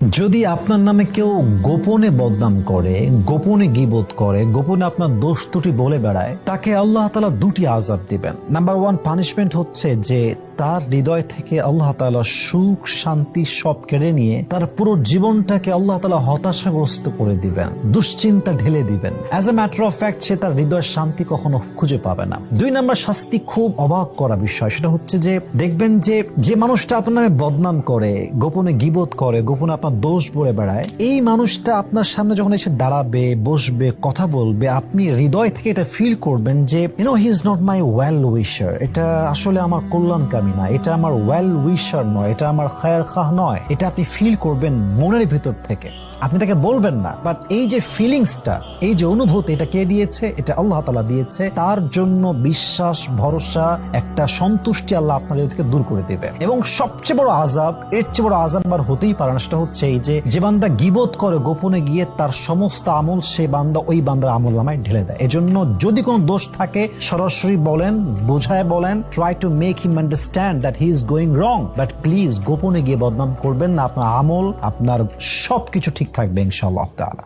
যদি আপনার নামে কেউ গোপনে বদনাম করে, গোপনে গীবত করে, গোপনে আপনার দোষ ত্রুটি বলে বেড়ায়, তাকে আল্লাহ তাআলা দুটি আযাব দিবেন। নাম্বার 1 পানিশমেন্ট হচ্ছে যে তার হৃদয় থেকে আল্লাহ তাআলা সুখ শান্তি সব কেড়ে নিয়ে তার পুরো জীবনটাকে আল্লাহ তাআলা হতাশাগ্রস্ত করে দিবেন, দুশ্চিন্তা ঢেলে দিবেন। As a matter of fact সে তার হৃদয়ের শান্তি কখনো খুঁজে পাবে না। 2 নাম্বার শাস্তি খুব অবাক করা বিষয়, সেটা হচ্ছে যে দেখবেন যে মানুষটা আপনার নামে বদনাম করে, গোপনে গীবত করে, গোপনে আপনার দোষ বলে বেড়ায়, এই মানুষটা আপনার সামনে যখন এসে দাঁড়াবে, বসবে, কথা বলবে, আপনি হৃদয় থেকে এটা ফিল করবেন যে he is not my well উইশার, এটা আসলে আমার কল্যাণকামী না, এটা আমার ওয়েল উইশার নয়, এটা আমার খায়ের খাহ নয়। এটা আপনি ফিল করবেন মনের ভিতর থেকে, আপনি তাকে বলবেন না, বাট এই যে ফিলিংসটা, এই যে অনুভূতি, এটা কে দিয়েছে? এটা আল্লাহ তাআলা দিয়েছে। তার জন্য বিশ্বাস, ভরসা, একটা সন্তুষ্টি আল্লাহ আপনার থেকে দূর করে দিবে। এবং সবচেয়ে বড় আযাব, এর চেয়ে বড় আযাব আর হতেই পারে না, সেটা হচ্ছে এই যে বান্দা গীবত করে গোপনে গিয়ে তার সমস্ত আমল সে বান্দা ওই বান্দার আমল নামায় ঢেলে দেয়। এজন্য যদি কোনো দোষ থাকে সরাসরি বলেন, বুঝায় বলেন, try to make him understand that he is going wrong, but please গোপনে গিয়ে বদনাম করবেন না। আপনার আমল, আপনার সবকিছু ঠিক থাকবে ইনশাআল্লাহ তাআলা।